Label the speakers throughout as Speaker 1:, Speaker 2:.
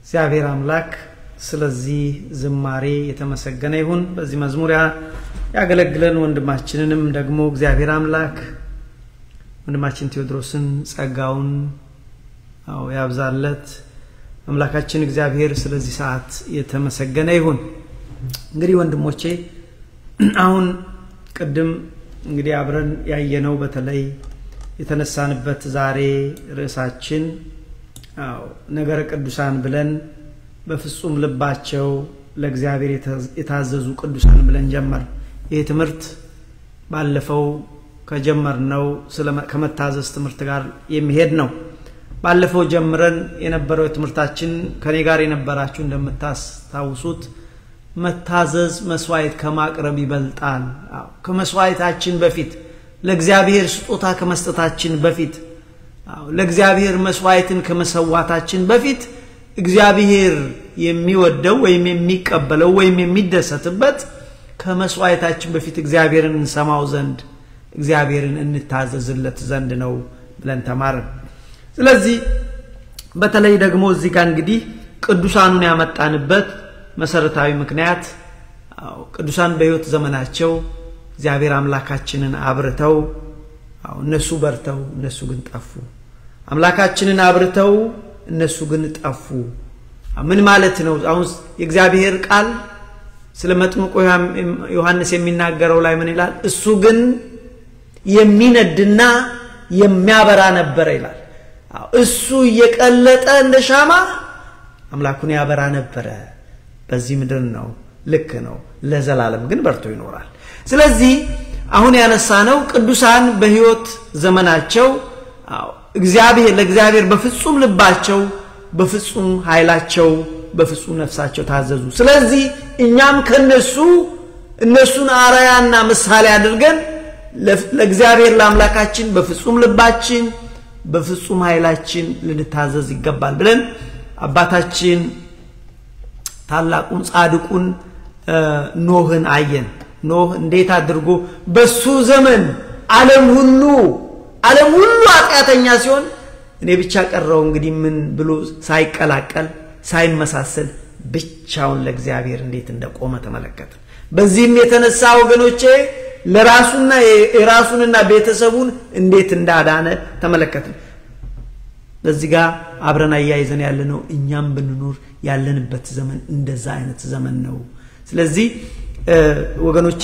Speaker 1: እግዚአብሔር አምላክ ስለዚህ ዝማሬ የተመሰገነ ይሁን በዚህ መዝሙሪያ ያገለግለን ወንድማችንንም ደግሞ እግዚአብሔር አምላክ ወንድማችን ቴዎድሮስን ጸጋውን ያብዛለት አምላካችን እግዚአብሔር ስለዚህ ሰዓት የተመሰገነ ይሁን እንግዲህ ወንድሞቼ አሁን ቀደም እንግዲህ አብረን ያየነው በተለይ የተነሳንበት ዛሬ ርዕሳችን ነገር ቅዱሳን ብለን በፍጹም ልባቸው ለእግዚአብሔር የታዘዙ ቅዱሳን ብለን ጀመር ይሄ ትምርት ባለፈው ከጀመርነው ከመታዘዝ ትምርት ጋር የሚሄድ ነው ባለፈው ጀምረን የነበረው ትምርታችን ከኔ ጋር የነበራችሁ እንደምታስታውሱት መታዘዝ መስዋዕት ከማቅረብ ይበልጣል ከመስዋዕታችን በፊት ለእግዚአብሔር ስጦታ ከመስጠታችን በፊት ለእግዚአብሔር መስዋዕትን ከመሰዋታችን በፊት እግዚአብሔር የሚወደው ወይም የሚቀበለው ወይም የሚደሰትበት ከመስዋዕታችን በፊት እግዚአብሔርን እንሰማው ዘንድ እግዚአብሔርን እንታዘዝለት ዘንድ ነው ብለን ተማርን ስለዚህ በተለይ ደግሞ እዚህ ጋር እንግዲህ ቅዱሳኑን ያመጣንበት መሰረታዊ ምክንያት ቅዱሳን በሕይወት ዘመናቸው እግዚአብሔር አምላካችንን አብርተው እነሱ በርተው እነሱ ግን ጠፉ አምላካችንን አብርተው እነሱ ግን ጠፉ ምን ማለት ነው አሁን የእግዚአብሔር ቃል ስለመጥምቁ ዮሐንስ የሚናገረው ላይ ምን ይላል እሱ ግን የሚነድና የሚያበራ ነበር ይላል እሱ የቀለጠ እንደ ሻማ አምላኩን ያበራ ነበር በዚህ ምድር ነው ልክ ነው ለዘላለም ግን በርቶ ይኖራል ስለዚህ አሁን ያነሳነው ቅዱሳን በሕይወት ዘመናቸው እግዚአብሔር ለእግዚአብሔር በፍጹም ልባቸው በፍጹም ኃይላቸው በፍጹም ነፍሳቸው ታዘዙ ስለዚህ እኛም እነሱን አራያና ምሳሌ አድርገን ለእግዚአብሔር ለአምላካችን በፍጹም ልባችን በፍጹም ኃይላችን ልንታዘዝ ይገባል ብለን አባታችን ታላቁን ጻድቁን ኖህን አየን ኖህ እንዴት አድርጎ በሱ ዘመን ዓለም ሁሉ ኃጢአተኛ ሲሆን እኔ ብቻ ቀረው እንግዲህ ምን ብሎ ሳይቀላቀል ሳይመሳሰል ብቻውን ለእግዚአብሔር እንዴት እንደቆመ ተመለከተ በዚህም የተነሳ ወገኖቼ ለራሱና የራሱንና ቤተሰቡን እንዴት እንዳዳነ ተመለከተ በዚህ ጋር አብረና ያይዘን ያለነው እኛም ብንኖር ያለንበት ዘመን እንደዛ አይነት ዘመን ነው ስለዚህ ወገኖቼ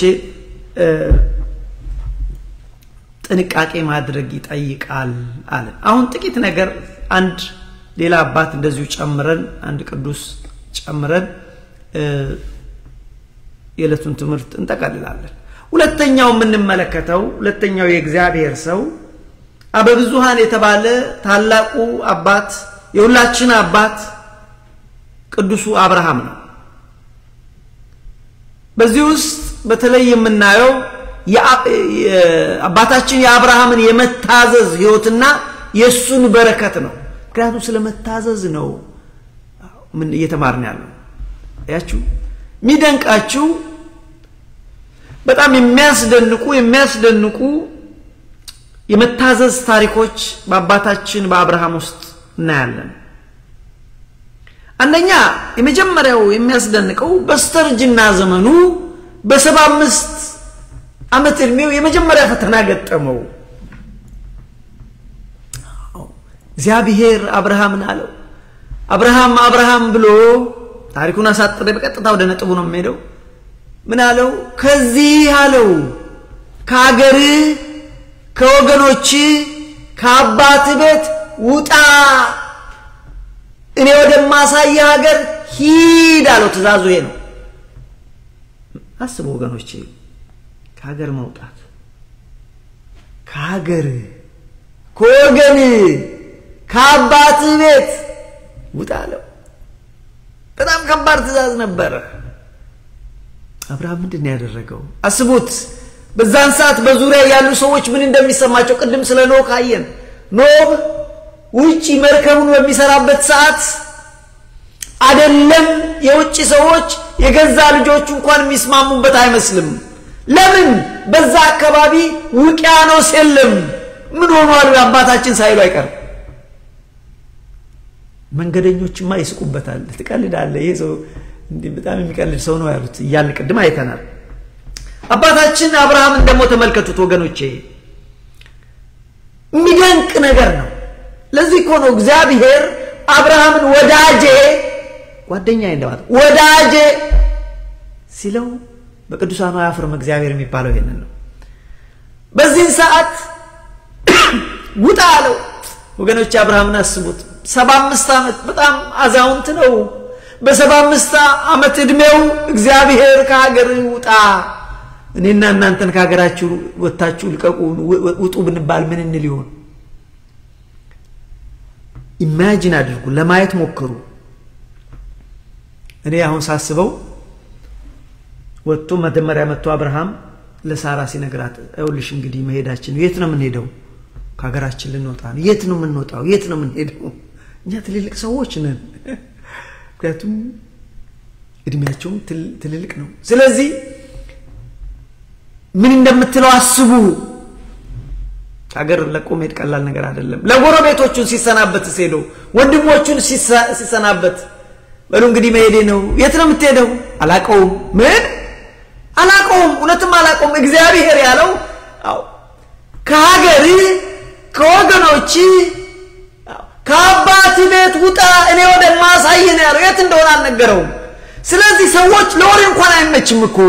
Speaker 1: ጥንቃቄ ማድረግ ይጠይቃል አለ አሁን ጥቂት ነገር አንድ ሌላ አባት እንደዚሁ ጨምረን አንድ ቅዱስ ጨምረን የለቱን ትምርት እንጠቃልላለን ሁለተኛው የምንመለከተው ሁለተኛው የእግዚአብሔር ሰው አበብዙሃን የተባለ ታላቁ አባት የሁላችን አባት ቅዱሱ አብርሃም ነው በዚህ ውስጥ በተለይ የምናየው አባታችን የአብርሃምን የመታዘዝ ሕይወትና የሱን በረከት ነው ምክንያቱም ስለመታዘዝ ነው ምን እየተማርን ያለው ያችሁ ሚደንቃችሁ በጣም የሚያስደንቁ የመታዘዝ ታሪኮች በአባታችን በአብርሃም ውስጥ እናያለን አንደኛ የመጀመሪያው የሚያስደንቀው በስተርጅና ዘመኑ በ75 ዓመት ዕድሜው የመጀመሪያ ፈተና ገጠመው እግዚአብሔር አብርሃምን አለው አብርሃም ብሎ ታሪኩን አሳጥረ በቀጥታ ወደ ነጥቡ ነው የሚሄደው ምን አለው ከዚህ አለው ከአገር ከወገኖች ከአባት ቤት ውጣ እኔ ወደማሳየ ሀገር ሂድ አለው ትእዛዙ ይሄ ነው አስቡ ወገኖች ከሀገር መውጣት ከሀገር ከወገን ከአባት ቤት ውጣ አለው በጣም ከባድ ትእዛዝ ነበር አብርሃም ምንድን ያደረገው አስቡት በዛን ሰዓት በዙሪያ ያሉ ሰዎች ምን እንደሚሰማቸው ቅድም ስለ ኖህ ካየን ኖህ ውጪ መርከቡን በሚሰራበት ሰዓት አይደለም የውጪ ሰዎች የገዛ ልጆቹ እንኳን የሚስማሙበት አይመስልም ለምን በዛ አካባቢ ውቅያኖስ የለም ምን ሆኗል አባታችን ሳይሉ አይቀር መንገደኞችማ ይስቁበታል ትቀልዳለህ ይሄ ሰው እንዴ በጣም የሚቀልድ ሰው ነው ያሉት ያን ቅድም አይተናል አባታችን አብርሃም እንደሞ ተመልከቱት ወገኖቼ የሚደንቅ ነገር ነው ለዚህ እኮ ነው እግዚአብሔር አብርሃምን ወዳጄ ጓደኛዬ እንደማለት ወዳጄ ሲለው በቅዱሳኑ አያፍርም እግዚአብሔር የሚባለው ይሄንን ነው በዚህ ሰዓት ውጣ አለው ወገኖች አብርሃምን አስቡት 75 ዓመት በጣም አዛውንት ነው በ75 ዓመት እድሜው እግዚአብሔር ከሀገር ውጣ እኔና እናንተን ከሀገራችሁ ወጣችሁ ልቀቁ ውጡ ብንባል ምን እንል ይሆን ኢማጂን አድርጉ ለማየት ሞክሩ እኔ አሁን ሳስበው ወጥቶ መጀመሪያ መጥቶ አብርሃም ለሳራ ሲነግራት አይውልሽ እንግዲህ መሄዳችን የት ነው የምንሄደው ከሀገራችን ልንወጣ ነው የት ነው የምንወጣው የት ነው የምንሄደው እኛ ትልልቅ ሰዎች ነን ምክንያቱም እድሜያቸው ትልልቅ ነው ስለዚህ ምን እንደምትለው አስቡ ሀገር ለቆ መሄድ ቀላል ነገር አይደለም ለጎረቤቶቹን ሲሰናበት ሲሄዱ ወንድሞቹን ሲሰናበት በሉ እንግዲህ መሄዴ ነው የት ነው የምትሄደው አላቀውም ምን አላቀውም እውነትም አላቀውም እግዚአብሔር ያለው ከሀገር ከወገኖች ከአባት ቤት ውጣ እኔ ወደ ማሳይ ነው ያለው የት እንደሆነ አልነገረውም ስለዚህ ሰዎች ለወሬ እንኳን አይመችም እኮ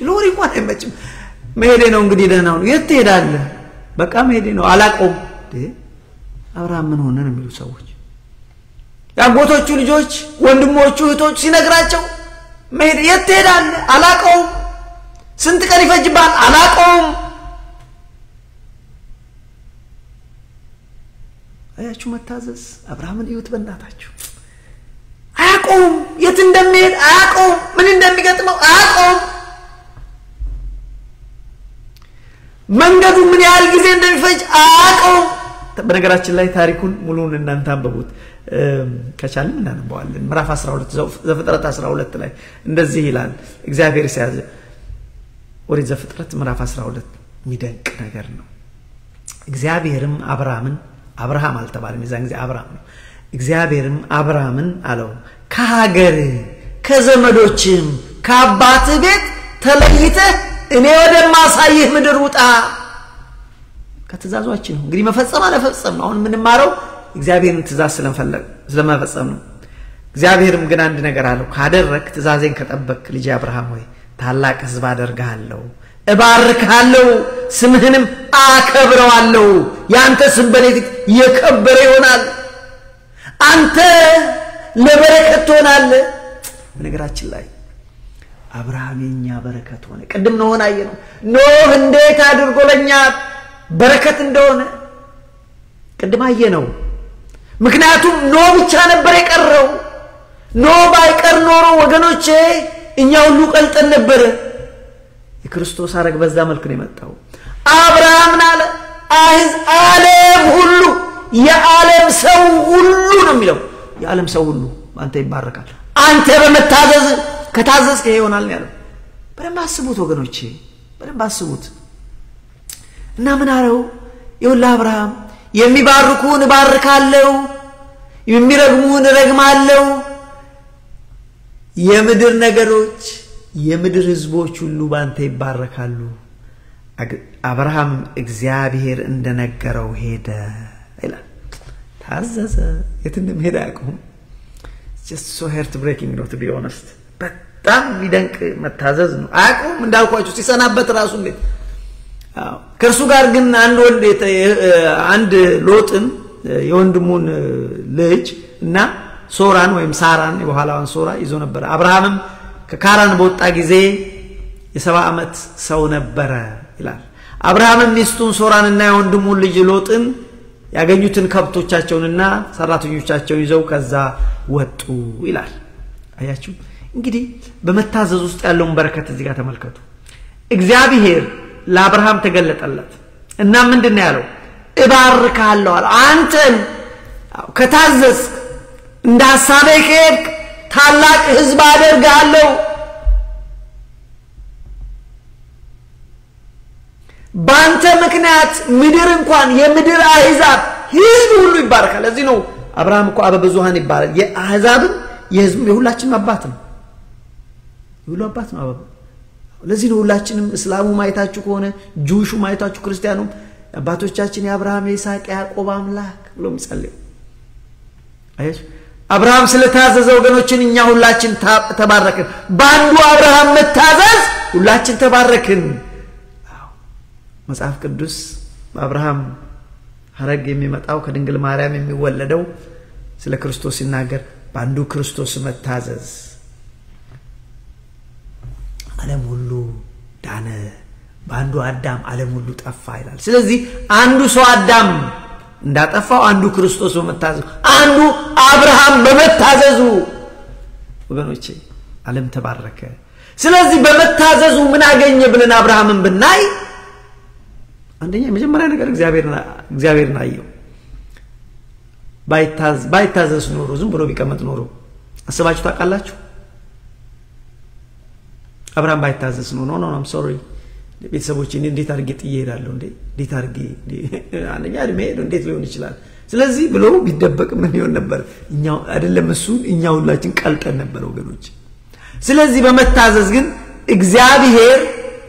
Speaker 1: ለወሬ እንኳን አይመችም መሄዴ ነው እንግዲህ ደህና ነው የት ትሄዳለህ በቃ መሄዴ ነው አላቀውም አብርሃም ምን ሆነ ነው የሚሉ ሰዎች ያጎቶቹ ልጆች ወንድሞቹ እህቶች ሲነግራቸው መሄድ የት ትሄዳለህ አላቀውም ስንት ቀን ይፈጅባል አላቀውም አያችሁ መታዘዝ አብርሃምን ይውት በእናታችሁ አያቀውም የት እንደሚሄድ አያቀውም ምን እንደሚገጥመው አያቀውም መንገዱ ምን ያህል ጊዜ እንደሚፈጅ አያቀውም በነገራችን ላይ ታሪኩን ሙሉውን እናንተ አንብቡት ከቻልን እናንበዋለን ምዕራፍ 12 ዘፍጥረት 12 ላይ እንደዚህ ይላል እግዚአብሔር ሲያዝ ወደ ዘፍጥረት ምዕራፍ 12 የሚደንቅ ነገር ነው እግዚአብሔርም አብርሃም አልተባለም የዛን ጊዜ አብርሃም ነው እግዚአብሔርም አብርሃምን አለው ከሀገር ከዘመዶችም ከአባት ቤት ተለይተህ እኔ ወደ ማሳይህ ምድር ውጣ ከተዛዟችን ነው እንግዲህ መፈጸም አለፈጸም ነው አሁን ምን ማረው እግዚአብሔርን ትዛዝ ስለመፈጸም ነው እግዚአብሔርም ግን አንድ ነገር አለው ካደረክ ትዛዜን ከጠበቅ ልጅ አብርሃም ሆይ ታላቅ ሕዝብ አደርጋለሁ እባርካለሁ ስምህንም አከብረዋለሁ ያንተ ስም በሌሊት የከበረ ይሆናል አንተ ለበረከት ትሆናለህ በነገራችን ላይ አብርሃም የኛ በረከት ሆነ ቅድም ኖህን አየነው ኖህ እንዴት አድርጎ ለኛ በረከት እንደሆነ ቅድም አየነው ምክንያቱም ኖህ ብቻ ነበር የቀረው ኖህ ባይቀር ኖሮ ወገኖቼ እኛ ሁሉ ቀልጠን ነበር የክርስቶስ አረግ በዛ መልኩ ነው የመጣው አብርሃም አለ ዓለም ሁሉ የዓለም ሰው ሁሉ ነው የሚለው የዓለም ሰው ሁሉ አንተ ይባረካል አንተ በመታዘዝ ከታዘዝከ ይሆናል ያለው በደንብ አስቡት ወገኖቼ በደንብ አስቡት እና ምን አለው ይሁን አብርሃም የሚባርኩን ባርካለው የሚረግሙን ረግማለው የምድር ነገሮች የምድር ህዝቦች ሁሉ ባንተ ይባረካሉ አብርሃም እግዚአብሔር እንደነገረው ሄደ ይላል ታዘዘ የትንም ሄደ ያቆም just so heart breaking ነው to be honest በጣም የሚደንቅ መታዘዝ ነው አያቆም እንዳልኳችሁ ሲሰናበት ራሱ እንዴት ከርሱ ጋር ግን አንድ ሎጥን የወንድሙን ልጅ እና ሶራን ወይም ሳራን የበኋላዋን ሶራ ይዞ ነበር አብርሃምም ከካራን በወጣ ጊዜ የ70 ዓመት ሰው ነበር ይላል አብርሃምም ሚስቱን ሶራንና የወንድሙን ልጅ ሎጥን ያገኙትን ከብቶቻቸውንና ሰራተኞቻቸውን ይዘው ከዛ ወጡ ይላል አያችሁ እንግዲህ በመታዘዝ ውስጥ ያለውን በረከት እዚህ ጋር ተመልከቱ እግዚአብሔር ለአብርሃም ተገለጠለት እና ምንድነው ያለው እባርካለሁ አለ አንተን ከታዘዝ እንደ ሐሳቤ ከሄድክ ታላቅ ሕዝብ አደርጋለሁ ባንተ ምክንያት ምድር እንኳን የምድር አሕዛብ ሕዝብ ሁሉ ይባረካል ለዚህ ነው አብርሃም እኮ አበ ብዙሃን ይባላል የአህዛብም የህዝብ የሁላችንም አባት ነው ሁሉ አባት ነው አበ ለዚህ ነው ሁላችንም እስላሙ ማይታችሁ ከሆነ ጁሹ ማይታችሁ ክርስቲያኑም አባቶቻችን የአብርሃም የይስሐቅ ያዕቆብ አምላክ ብሎ የሚጸልዩ አይሽ አብርሃም ስለታዘዘ ወገኖችን እኛ ሁላችን ተባረክን ባንዱ አብርሃም መታዘዝ ሁላችን ተባረክን መጽሐፍ ቅዱስ አብርሃም ሐረግ የሚመጣው ከድንግል ማርያም የሚወለደው ስለ ክርስቶስ ሲናገር ባንዱ ክርስቶስ መታዘዝ ዓለም ሁሉ ዳነ ባንዱ አዳም ዓለም ሁሉ ጠፋ ይላል ስለዚህ አንዱ ሰው አዳም እንዳጠፋው አንዱ ክርስቶስ በመታዘዙ አንዱ አብርሃም በመታዘዙ ወገኖቼ ዓለም ተባረከ ስለዚህ በመታዘዙ ምን አገኘ ብለን አብርሃምን ብናይ አንደኛ የመጀመሪያ ነገር እግዚአብሔርን አየው ባይታዘዝ ኖሮ ዝም ብሎ ቢቀመጥ ኖሮ አስባችሁ ታውቃላችሁ አብርሃም ባይታዘዝ ኖ I'm sorry ቤተሰቦች እንዴት አድርጌ ጥዬ ሄዳለሁ እንዴት አድርጌ አንደኛ እድሜ እንዴት ሊሆን ይችላል ስለዚህ ብሎ ቢደበቅ ምን ይሆን ነበር እኛው አይደለም እሱ እኛው ሁላችን ቀልጠን ነበር ወገኖች ስለዚህ በመታዘዝ ግን እግዚአብሔር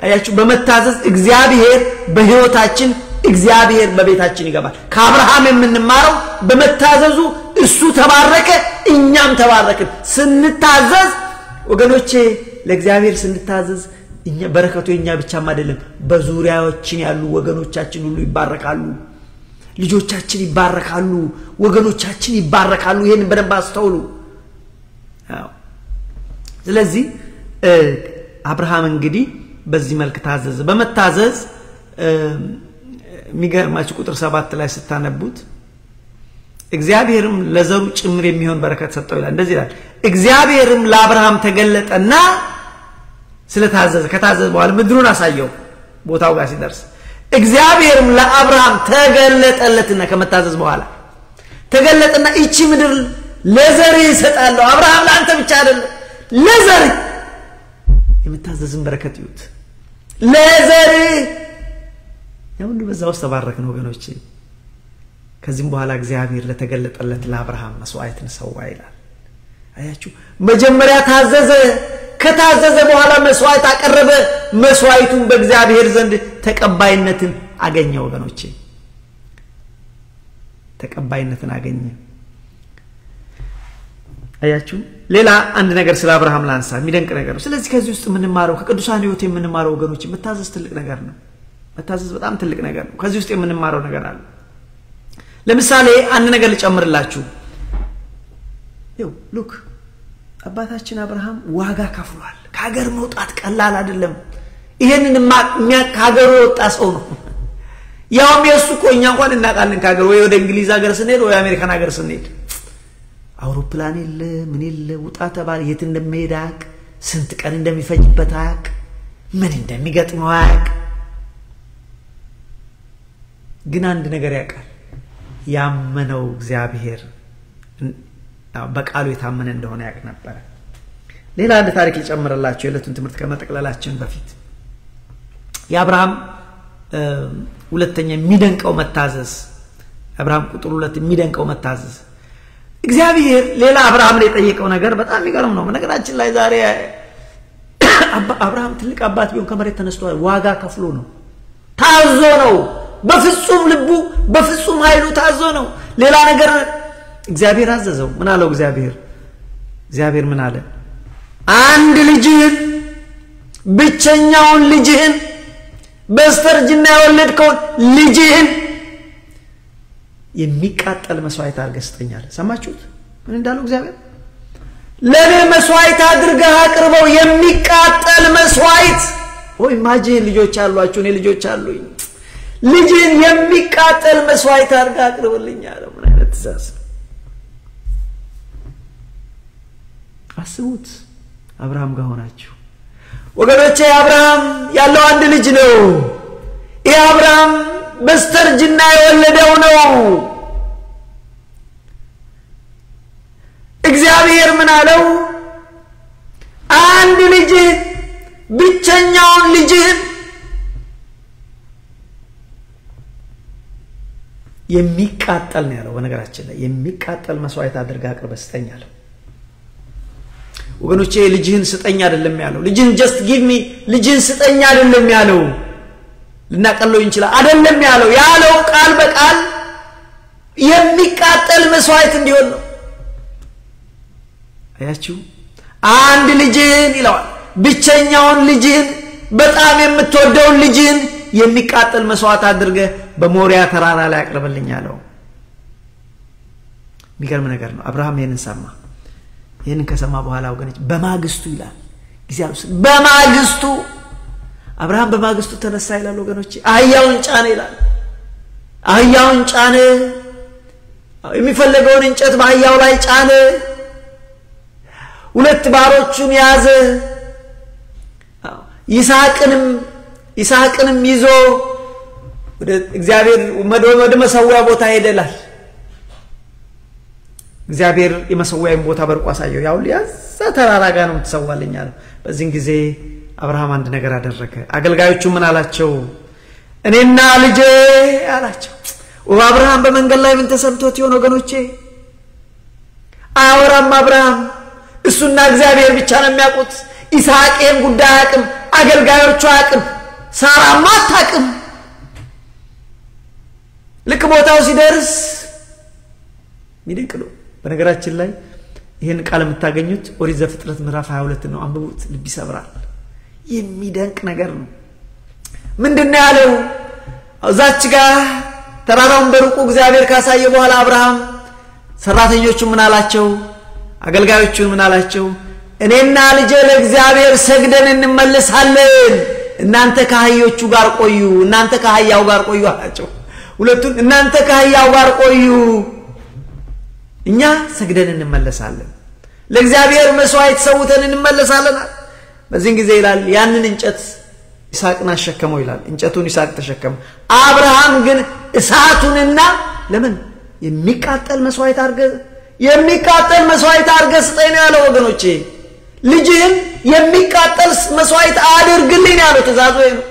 Speaker 1: አያችሁ በመታዘዝ እግዚአብሔር በህይወታችን እግዚአብሔር በቤታችን ይገባል ከአብርሃም የምንማረው በመታዘዙ እሱ ተባረከ እኛም ተባረክን ስንታዘዝ ወገኖቼ ለእግዚአብሔር ስንታዘዝ እኛ በረከቱ የኛ ብቻም አይደለም በዙሪያዎችን ያሉ ወገኖቻችን ሁሉ ይባረካሉ ልጆቻችን ይባረካሉ ወገኖቻችን ይባረካሉ ይሄን በደንብ አስተውሉ ስለዚህ አብርሃም እንግዲህ በዚህ መልክ ታዘዘ በመታዘዝ የሚገርማችሁ ቁጥር 7 ላይ ስታነቡት እግዚአብሔርም ለዘሩ ጭምር የሚሆን በረከት ሰጠው ይላል እንደዚህ ይላል እግዚአብሔርም ለአብርሃም ተገለጠና ስለታዘዘ ከታዘዘ በኋላ ምድሩን አሳየው ቦታው ጋር ሲደርስ እግዚአብሔርም ለአብርሃም ተገለጠለትና ከመታዘዝ በኋላ ተገለጠና እቺ ምድር ለዘር ይሰጣለው አብርሃም ለአንተ ብቻ አይደለም ለዘር የመታዘዝን በረከት ይውት ለዘር ያውሉ በዛው ተባረክን ወገኖቼ ከዚህም በኋላ እግዚአብሔር ለተገለጠለት ለአብርሃም መስዋዕትን ሰዋ ይላል አያችሁ መጀመሪያ ታዘዘ ከታዘዘ በኋላ መስዋዕት አቀረበ መስዋዕቱን በእግዚአብሔር ዘንድ ተቀባይነትን አገኘ ወገኖቼ ተቀባይነትን አገኘ አያችሁ ሌላ አንድ ነገር ስለ አብርሃም ላንሳ የሚደንቅ ነገር ነው ስለዚህ ከዚህ ውስጥ የምንማረው ከቅዱሳን ሕይወት የምንማረው ወገኖቼ መታዘዝ ትልቅ ነገር ነው መታዘዝ በጣም ትልቅ ነገር ነው ከዚህ ውስጥ የምንማረው ነገር አለ ለምሳሌ አንድ ነገር ልጨምርላችሁ ሉክ አባታችን አብርሃም ዋጋ ከፍሏል ከሀገር መውጣት ቀላል አይደለም ይሄንን ከሀገሩ ወጣ ሰው ነው ያውም የሱ ቆኛ እንኳን እናቃለን ከሀገር ወይ ወደ እንግሊዝ ሀገር ስንሄድ ወይ አሜሪካን ሀገር ስንሄድ አውሮፕላን የለ ምን የለ ውጣ ተባለ የት እንደሚሄድ አያቅ ስንት ቀን እንደሚፈጅበት አያቅ ምን እንደሚገጥመው አያቅ ግን አንድ ነገር ያውቃል ያመነው እግዚአብሔር በቃሉ የታመነ እንደሆነ ያውቅ ነበር ሌላ አንድ ታሪክ ልጨምርላችሁ የለቱን ትምህርት ከመጠቅለላችን በፊት የአብርሃም ሁለተኛ የሚደንቀው መታዘዝ አብርሃም ቁጥር 2 የሚደንቀው መታዘዝ እግዚአብሔር ሌላ አብርሃም ላይ የጠየቀው ነገር በጣም የሚገርም ነው ነገራችን ላይ ዛሬ አብርሃም ትልቅ አባት ቢሆን ከመሬት ተነስቶ ዋጋ ከፍሎ ነው ታዞ ነው በፍጹም ልቡ በፍጹም ኃይሉ ታዞ ነው ሌላ ነገር እግዚአብሔር አዘዘው ምን አለው እግዚአብሔር ምን አለ አንድ ልጅህን ብቸኛውን ልጅህን በስተርጅና የወለድከው ልጅህን የሚቃጠል መስዋዕት አድርገህ ስጠኝ አለ ሰማችሁት ምን እንዳለው እግዚአብሔር ለኔ መስዋዕት አድርገህ አቅርበው የሚቃጠል መስዋዕት ወይ ማጂን ልጆች አሏችሁ እኔ ልጆች አሉኝ ልጅን የሚቃጠል መስዋዕት አድርገህ አቅርብልኝ አለ ምን አይነት ትእዛዝ አስቡት አብርሃም ጋር ሆናችሁ ወገኖቼ አብርሃም ያለው አንድ ልጅ ነው ይሄ አብርሃም በስተርጅና የወለደው ነው እግዚአብሔር ምን አለው አንድ ልጅ ብቸኛውን ልጅ የሚቃጠል ነው ያለው በነገራችን ላይ የሚቃጠል መስዋዕት አድርጋ አቅርበህ ስጠኝ አለው ወገኖቼ ልጅህን ስጠኝ አይደለም ያለው ልጅህን just give me ልጅህን ስጠኝ አይደለም ያለው ልናቀለው እንችላለን አይደለም ያለው ቃል በቃል የሚቃጠል መስዋዕት እንዲሆን ነው አያችሁ አንድ ልጅህን ይላል ብቸኛውን ልጅህን በጣም የምትወደውን ልጅህን የሚቃጠል መስዋዕት አድርገህ በሞሪያ ተራራ ላይ አቅርበልኝ አለው የሚገርም ነገር ነው አብርሃም ይሄንን ሰማ ይሄንን ከሰማ በኋላ ወገኖች በማግስቱ ይላል እግዚአብሔር በማግስቱ አብርሃም በማግስቱ ተነሳ ይላል ወገኖች አህያውን ጫነ ይላል አህያውን ጫነ የሚፈልገውን እንጨት በአህያው ላይ ጫነ ሁለት ባሮቹን ያዘ ይስሐቅንም ይዞ ወደ እግዚአብሔር ወደ መሰዊያ ቦታ ሄደላል እግዚአብሔር የመሰዊያውን ቦታ በርቆ አሳየው ያው ያዛ ተራራ ጋር ነው ተሰዋልኝ አለ በዚህን ጊዜ አብርሃም አንድ ነገር አደረገ አገልጋዮቹ ምን አላቸው እኔና ልጄ አላቸው አብርሃም በመንገድ ላይ ምን ተሰምቶት ይሆን ወገኖቼ አብርሃም እሱና እግዚአብሔር ብቻ ነው የሚያውቁት ይስሐቅን ጉዳይ አቅም አገልጋዮቹ አቅም ሳራማ አታቅም ልክ ቦታው ሲደርስ ሚደቅሉ በነገራችን ላይ ይሄን ቃል የምታገኙት ኦሪት ዘፍጥረት ምዕራፍ 22 ነው አንብቡት ልብ ይሰብራል የሚደንቅ ነገር ነው ምንድነው ያለው እዛች ጋር ተራራውን በሩቁ እግዚአብሔር ካሳየ በኋላ አብርሃም ሰራተኞቹ ምን አላቸው አገልጋዮቹ ምን አላቸው እኔና ልጄ ለእግዚአብሔር ሰግደን እንመለሳለን እናንተ ከአህዮቹ ጋር ቆዩ እናንተ ከአህያው ጋር ቆዩ አላቸው ሁለቱን እናንተ ከአህያው ጋር ቆዩ እኛ ሰግደን እንመለሳለን ለእግዚአብሔር መስዋዕት ሰውተን እንመለሳለን በዚህን ጊዜ ይላል ያንን እንጨት ይስሐቅን አሸከመው ይላል እንጨቱን ይስሐቅ ተሸከመ አብርሃም ግን እሳቱንና ለምን የሚቃጠል መስዋዕት አርገ ስጠኝ ነው ያለው ወገኖቼ ልጅህን የሚቃጠል መስዋዕት አድርግልኝ ያለው ትእዛዙ ነው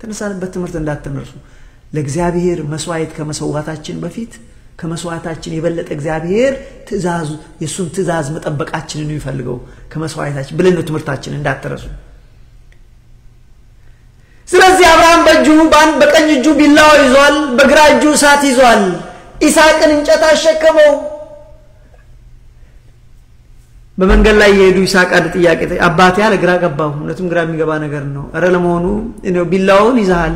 Speaker 1: ተነሳንበት ትምህርት እንዳትነርሱ ለእግዚአብሔር መስዋዕት ከመሰዋታችን በፊት ከመስዋዕታችን የበለጠ እግዚአብሔር ትእዛዙ የሱን ትእዛዝ መጠበቃችንን ነው ይፈልገው ከመስዋዕታችን ብለን ነው ትምህርታችን እንዳትረሱ ስለዚህ አብርሃም በቀኝ እጁ ቢላው ይዟል በግራ እጁ እሳት ይዟል ይስሐቅን እንጨት አሸከመው በመንገድ ላይ የሄዱ ይስሐቅ አንድ ጥያቄ አባቴ ያለ ግራ ገባው እነቱም ግራ የሚገባ ነገር ነው አረ ለመሆኑ እኔው ቢላውን ይዛል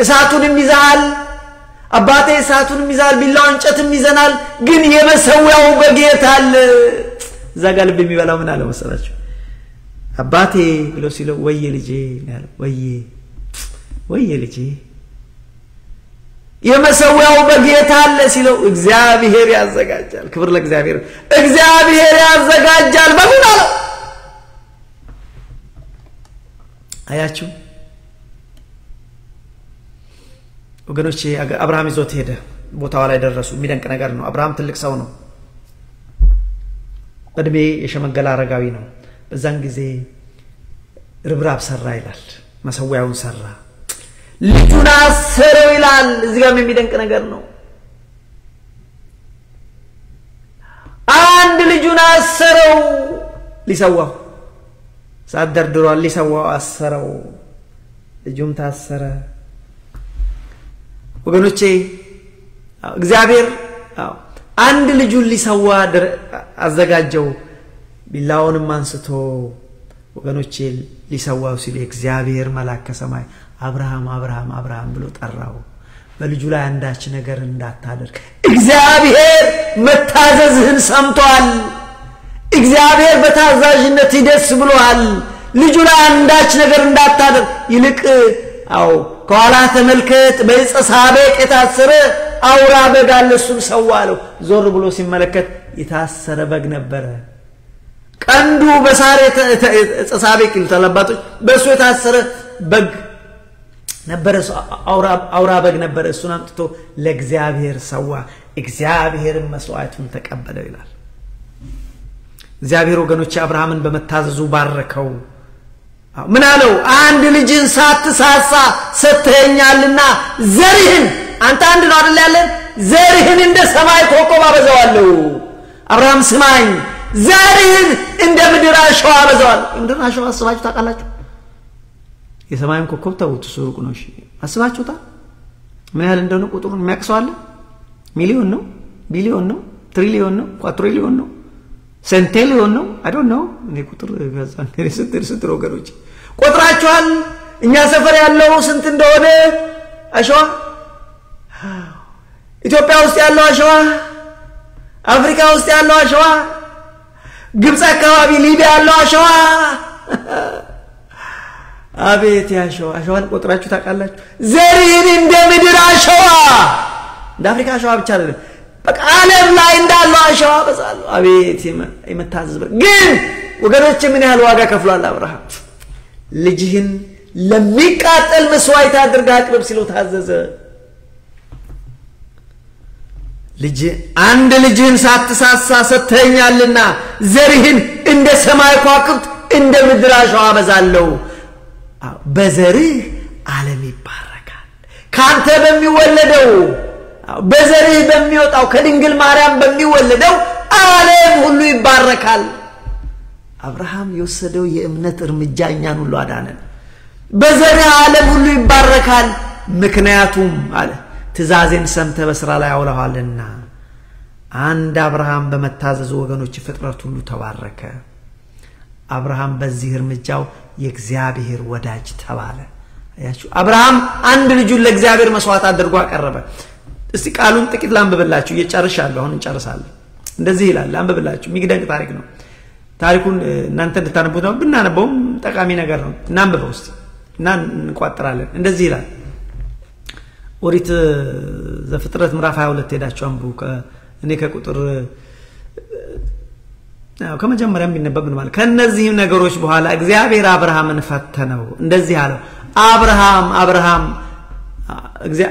Speaker 1: እሳቱንም ይዛል አባቴ እሳቱንም ይዛል ቢላውን እንጨትም ይዘናል ግን የመሰዊያው በጌታ አለ ዘጋልብ የሚበላው ምን አለ መሰላችሁ አባቴ ብሎ ሲለው ወየ ልጄ ያለው ወየ ልጄ የመሰዊያው በጌታ አለ ሲለው እግዚአብሔር ያዘጋጃል ክብር ለእግዚአብሔር እግዚአብሔር ያዘጋጃል በምን አለው አያችሁ ወገኖቼ አብርሃም ይዞት ሄደ ቦታው ላይ ደረሱ የሚደንቅ ነገር ነው አብርሃም ትልቅ ሰው ነው በእድሜ የሸመገለ አረጋዊ ነው በዛን ጊዜ ርብራብ ሰራ ይላል መሰዊያውን ሰራ ልጁን አሰረው ይላል እዚህ ጋር የሚደንቅ ነገር ነው አንድ ልጁን አሰረው ሊሰዋው ሳደርድሯል ሊሰዋው አሰረው ልጁም ታሰረ ወገኖቼ እግዚአብሔር አንድ ልጁን ሊሰዋ አዘጋጀው ቢላውንም አንስቶ ወገኖቼ ሊሰዋው ሲል እግዚአብሔር መልአክ ከሰማይ አብርሃም ብሎ ጠራው በልጁ ላይ አንዳች ነገር እንዳታደርግ እግዚአብሔር መታዘዝህን ሰምቷል እግዚአብሔር በታዛዥነት ይደስ ብሎሃል ልጁ ላይ አንዳች ነገር እንዳታደርግ ይልቅ ከኋላ ተመልከት በዕፀ ሳቤቅ የታሰረ አውራ በግ አለ እሱን ሰዋለው ዞር ብሎ ሲመለከት የታሰረ በግ ነበረ ቀንዱ በሳር ዕፀ ሳቤቅ ይሉታል አባቶች በእሱ የታሰረ በግ ነበረ አውራ በግ ነበረ እሱን አምጥቶ ለእግዚአብሔር ሰዋ እግዚአብሔርም መስዋዕቱን ተቀበለው ይላል እግዚአብሔር ወገኖች አብርሃምን በመታዘዙ ባረከው ምን አለው አንድ ልጅን ሳትሳሳ ሰተኛልና ዘርህን አንተ አንድ ነው አይደል ያለን ዘርህን እንደ ሰማይ ኮከብ አበዛዋለሁ አብርሃም ስማኝ ዘርህን እንደ ምድር አሸዋ አበዛዋለሁ ምድር አሸዋ አስባችሁ ታውቃላችሁ የሰማይን ኮከብ ተውት ሱሩቅ ነው እሺ አስባችሁታ ምን ያህል እንደሆነ ቁጥሩን የሚያቅሰው አለ ሚሊዮን ነው ቢሊዮን ነው ትሪሊዮን ነው ኳትሪሊዮን ነው ሴንቴሊዮን ነው አይ ዶንት ኖ እኔ ቁጥር ገዛን ስትሮ ወገኖች ቁጥራቸዋል እኛ ሰፈር ያለው ስንት እንደሆነ አሸዋ ኢትዮጵያ ውስጥ ያለው አሸዋ አፍሪካ ውስጥ ያለው አሸዋ ግብጽ አካባቢ ሊቢያ ያለው አሸዋ አቤት ያሸዋ አሸዋን ቁጥራችሁ ታውቃላችሁ ዘሪን እንደ ምድር አሸዋ እንደ አፍሪካ አሸዋ ብቻ አይደለም በቃ ዓለም ላይ እንዳለው አሸዋ በዛለው አቤት የመታዘዝ ግን ወገኖች ምን ያህል ዋጋ ከፍሏል አብርሃም ልጅህን ለሚቃጠል መስዋዕት አድርጋ አቅርብ ሲለው ታዘዘ ልጅ አንድ ልጅህን ሳትሳሳ ሰተኛልና ዘርህን እንደ ሰማይ ከዋክብት እንደ ምድር አሸዋ አበዛለሁ በዘርህ ዓለም ይባረካል ካንተ በሚወለደው በዘርህ በሚወጣው ከድንግል ማርያም በሚወለደው ዓለም ሁሉ ይባረካል አብርሃም የወሰደው የእምነት እርምጃ እኛን ሁሉ አዳነን በዘርህ ዓለም ሁሉ ይባረካል ምክንያቱም አለ ትእዛዜን ሰምተህ በስራ ላይ አውለሃልና አንድ አብርሃም በመታዘዙ ወገኖች ፍጥረት ሁሉ ተባረከ አብርሃም በዚህ እርምጃው የእግዚአብሔር ወዳጅ ተባለ አያችሁ አብርሃም አንድ ልጁን ለእግዚአብሔር መስዋዕት አድርጎ አቀረበ እስቲ ቃሉን ጥቂት ላንብብላችሁ እየጨርሻለሁ አሁን እንጨርሳለን እንደዚህ ይላል ላንብብላችሁ የሚገደንቅ ታሪክ ነው ታሪኩን እናንተ እንድታነቡት ነው ብናነበውም ጠቃሚ ነገር ነው እናንብበው እስቲ እና እንቋጥራለን እንደዚህ ይላል ኦሪት ዘፍጥረት ምዕራፍ 22 ሄዳችሁ አንብቡ እኔ ከቁጥር ከመጀመሪያም ቢነበብ ነው ማለት ከነዚህም ነገሮች በኋላ እግዚአብሔር አብርሃምን ፈተነው እንደዚህ አለው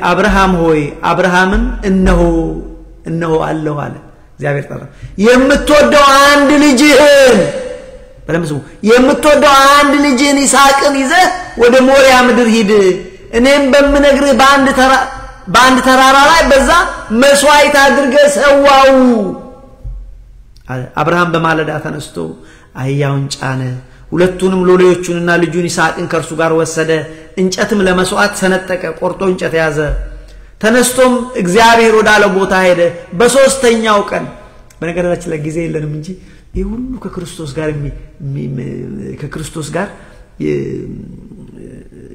Speaker 1: አብርሃም ሆይ አብርሃምን እነሆ አለሁ አለ እግዚአብሔር ጠራ የምትወደው አንድ ልጅህን በለምስሙ የምትወደው አንድ ልጅህን ይስሐቅን ይዘህ ወደ ሞሪያ ምድር ሂድ እኔም በመነግርህ በአንድ ተራራ ላይ በዛ መስዋዕት አድርገህ ሰዋው አብርሃም በማለዳ ተነስቶ አህያውን ጫነ ሁለቱንም ሎሌዎቹንና ልጁን ይስሐቅን ከርሱ ጋር ወሰደ እንጨትም ለመስዋዕት ሰነጠቀ ቆርጦ እንጨት ያዘ ተነስቶም እግዚአብሔር ወዳለው ቦታ ሄደ በሶስተኛው ቀን በነገራችን ላይ ጊዜ የለንም እንጂ ይሄ ሁሉ ከክርስቶስ ጋር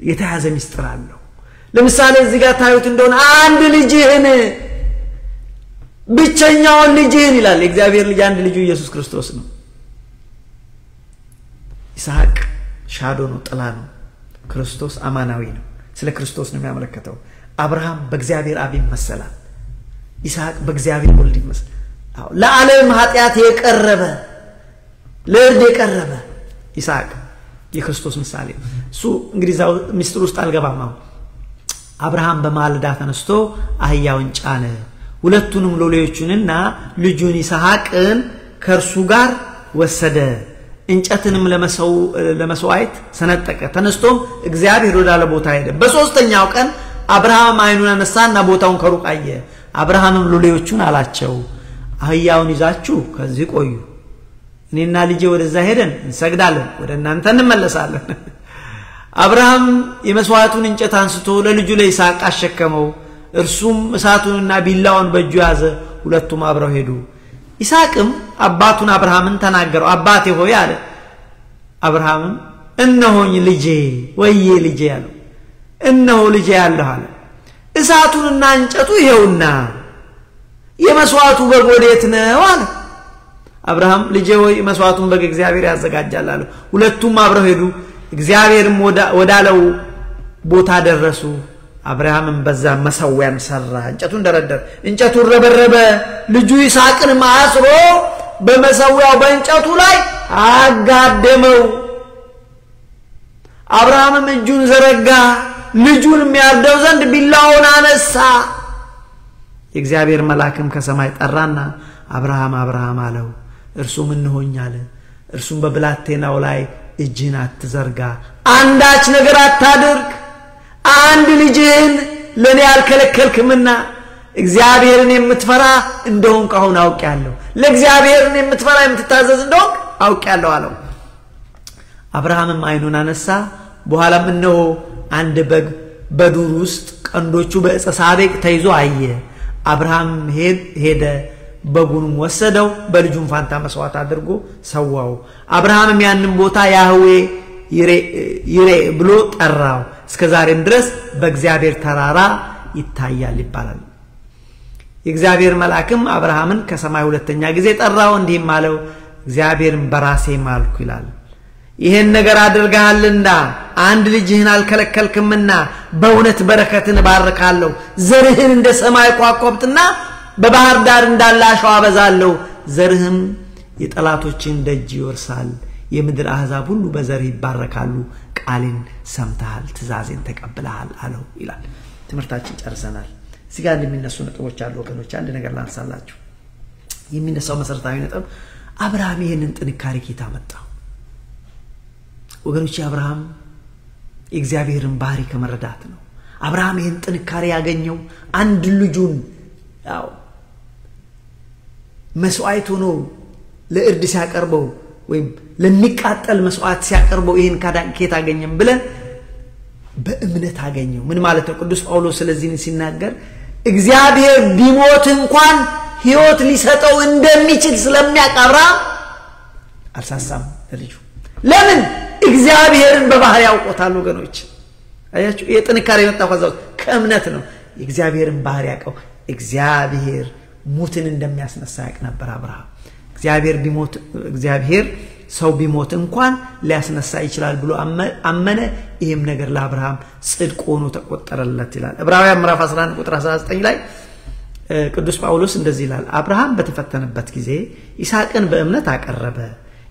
Speaker 1: የተያዘ ሚስጥር አለው ለምሳሌ እዚህ ጋር ታዩት እንደሆነ አንድ ልጅህን ብቸኛውን ልጅህን ይላል እግዚአብሔር ልጅ አንድ ልጁ ኢየሱስ ክርስቶስ ነው ይስሐቅ ሻዶ ነው ጥላ ነው ክርስቶስ አማናዊ ነው ስለ ክርስቶስ ነው የሚያመለክተው አብርሃም በእግዚአብሔር አብ ይመሰላል ይስሐቅ በእግዚአብሔር ወልድ ይመሰላል ለዓለም ኃጢአት የቀረበ ለእርድ የቀረበ ይስሐቅ የክርስቶስ ምሳሌ እሱ እንግዲህ ዛው ሚስጥር ውስጥ አልገባም አብርሃም በማለዳ ተነስቶ አህያውን ጫነ ሁለቱንም ሎሌዎቹንና ልጁን ይስሐቅን ከርሱ ጋር ወሰደ እንጨትንም ለመስዋዕት ሰነጠቀ ተነስቶም እግዚአብሔር ወዳለ ቦታ ሄደ በሶስተኛው ቀን አብርሃም አይኑን አነሳና ቦታውን ከሩቅ አየ አብርሃምም ሎሌዎቹን አላቸው አህያውን ይዛችሁ ከዚህ ቆዩ እኔና ልጄ ወደዛ ሄደን እንሰግዳለን ወደ እናንተ እንመለሳለን አብርሃም የመስዋዕቱን እንጨት አንስቶ ለልጁ ለይስሐቅ አሸከመው እርሱም እሳቱንና ቢላውን በእጁ ያዘ ሁለቱም አብረው ሄዱ ይስሐቅም አባቱን አብርሃምን ተናገረው አባቴ ሆይ አለ አብርሃምም እነሆኝ ልጄ ወዬ ልጄ ያለው እነሆ ልጄ ያለው አለ እሳቱንና እንጨቱ ይሄውና የመስዋዕቱ በግ ወዴት ነው አለ አብርሃም ልጄ ሆይ መስዋዕቱን በግ እግዚአብሔር ያዘጋጃል አለ ሁለቱም አብረው ሄዱ እግዚአብሔርም ወዳለው ቦታ ደረሱ አብርሃምም በዛ መሰዊያን ሰራ እንጨቱን ደረደረ እንጨቱን ረበረበ ልጁ ይስሐቅን ማስሮ በመሰዊያው በእንጨቱ ላይ አጋደመው አብርሃምም እጁን ዘረጋ ልጁን የሚያርደው ዘንድ ቢላውን አነሳ የእግዚአብሔር መልአክም ከሰማይ ጠራና አብርሃም አብርሃም አለው እርሱም እንሆኝ አለ እርሱም በብላቴናው ላይ እጅን አትዘርጋ አንዳች ነገር አታድርግ አንድ ልጅህን ለኔ ያልከለከልክምና እግዚአብሔርን የምትፈራ እንደሆንክ አሁን አውቄያለሁ ለእግዚአብሔርን የምትፈራ የምትታዘዝ እንደሆንክ አውቄያለሁ አለው አብርሃምም አይኑን አነሳ በኋላም እነሆ አንድ በግ በዱር ውስጥ ቀንዶቹ በዕፀ ሳቤቅ ተይዞ አየ አብርሃም ሄደ በጉንም ወሰደው በልጁም ፋንታ መስዋዕት አድርጎ ሰዋው አብርሃምም ያንን ቦታ ያህዌ ይሬ ብሎ ጠራው እስከዛሬም ድረስ በእግዚአብሔር ተራራ ይታያል ይባላል የእግዚአብሔር መልአክም አብርሃምን ከሰማይ ሁለተኛ ጊዜ ጠራው እንዲህም አለው እግዚአብሔርን በራሴ ማልኩ ይላል ይሄን ነገር አድርገሃልና አንድ ልጅህን አልከለከልክምና በእውነት በረከትን ባርካለሁ ዘርህን እንደ ሰማይ ከዋክብትና በባህር ዳር እንዳለ አሸዋ አበዛለሁ ዘርህም የጠላቶችን ደጅ ይወርሳል የምድር አሕዛብ ሁሉ በዘርህ ይባረካሉ ቃሌን ሰምተሃል ትእዛዜን ተቀብለሃል አለው ይላል ትምህርታችን ጨርሰናል እዚህ ጋር እንደሚነሱ ነጥቦች አሉ ወገኖች አንድ ነገር ላንሳላችሁ የሚነሳው መሰረታዊ ነጥብ አብርሃም ይሄንን ጥንካሬ ኬታ መጣው ወገኖች አብርሃም እግዚአብሔርን ባህሪ ከመረዳት ነው አብርሃም ይሄን ጥንካሬ ያገኘው አንድ ልጁን ያው መስዋዕት ሆኖ ለእርድ ሲያቀርበው ወይም ለሚቃጠል መስዋዕት ሲያቀርበው ይሄን ኬታ አገኘም ብለን በእምነት አገኘው ምን ማለት ነው ቅዱስ ጳውሎስ ስለዚህ ሲናገር እግዚአብሔር ቢሞት እንኳን ሕይወት ሊሰጠው እንደሚችል ስለሚያቀራ አልሳሳም ለልጁ ለምን እግዚአብሔርን በባህሪ ያውቆታል ወገኖች አያችሁ የጥንካሬ የመጣው ከእምነት ነው እግዚአብሔርን ባህሪ ያውቀው እግዚአብሔር ሞትን እንደሚያስነሳ ያውቅ ነበር አብርሃም እግዚአብሔር ሰው ቢሞት እንኳን ሊያስነሳ ይችላል ብሎ አመነ ይሄም ነገር ለአብርሃም ጽድቅ ሆኖ ተቆጠረለት ይላል ዕብራውያን ምዕራፍ 11 ቁጥር 19 ላይ ቅዱስ ጳውሎስ እንደዚህ ይላል አብርሃም በተፈተነበት ጊዜ ይስሐቅን በእምነት አቀረበ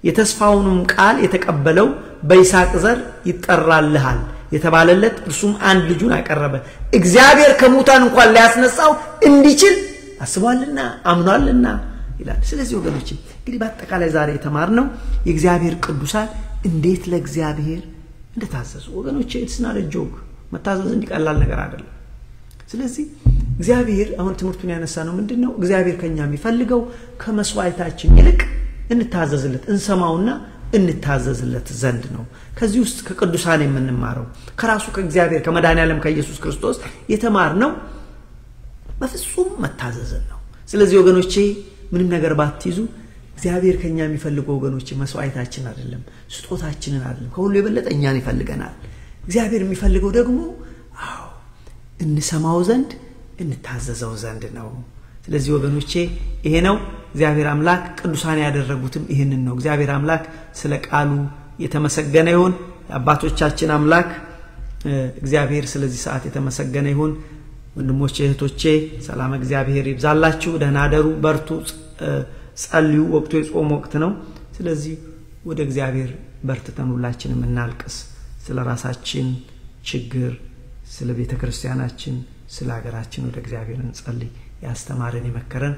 Speaker 1: የተስፋውንም ቃል የተቀበለው በይስሐቅ ዘር ይጠራልሃል የተባለለት እርሱም አንድ ልጁን አቀረበ እግዚአብሔር ከሙታን እንኳን ሊያስነሳው እንዲችል አስቧልና አምኗልና ይላል ስለዚህ ወገኖች እንግዲህ በአጠቃላይ ዛሬ የተማርነው የእግዚአብሔር ቅዱሳን እንዴት ለእግዚአብሔር እንደታዘዙ ወገኖች እትስና ለጆግ መታዘዝ እንዲቀላል ነገር አይደለም ስለዚህ እግዚአብሔር አሁን ትምህርቱን ያነሳ ነው ምንድነው እግዚአብሔር ከኛ የሚፈልገው ከመስዋዕታችን ይልቅ እንታዘዝለት እንሰማውና እንታዘዝለት ዘንድ ነው ከዚህ ውስጥ ከቅዱሳን የምንማረው ከራሱ ከእግዚአብሔር ከመድኃኒዓለም ከኢየሱስ ክርስቶስ የተማርነው በፍጹም መታዘዝ ነው ስለዚህ ወገኖቼ ምንም ነገር ባትይዙ እግዚአብሔር ከኛ የሚፈልገው ወገኖቼ መስዋዕታችን አይደለም ስጦታችንን አይደለም ከሁሉ የበለጠ እኛን ይፈልገናል እግዚአብሔር የሚፈልገው ደግሞ አዎ እንሰማው ዘንድ እንታዘዘው ዘንድ ነው ስለዚህ ወገኖቼ ይሄ ነው እግዚአብሔር አምላክ ቅዱሳን ያደረጉትም ይሄንን ነው እግዚአብሔር አምላክ ስለ ቃሉ የተመሰገነ ይሁን አባቶቻችን አምላክ እግዚአብሔር ስለዚህ ሰዓት የተመሰገነ ይሁን ወንድሞቼ እህቶቼ ሰላም እግዚአብሔር ይብዛላችሁ ደህና አደሩ በርቱ ጸልዩ ወቅቱ የጾም ወቅት ነው ስለዚህ ወደ እግዚአብሔር በርትተን ሁላችንም እናልቅስ ስለ ራሳችን ችግር ስለ ቤተ ክርስቲያናችን ስለ ሀገራችን ወደ እግዚአብሔር እንጸልይ ያስተማረን የመከረን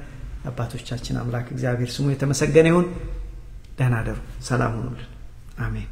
Speaker 1: አባቶቻችን አምላክ እግዚአብሔር ስሙ የተመሰገነ ይሁን ደህና አደሩ ሰላም ሁኑልን አሜን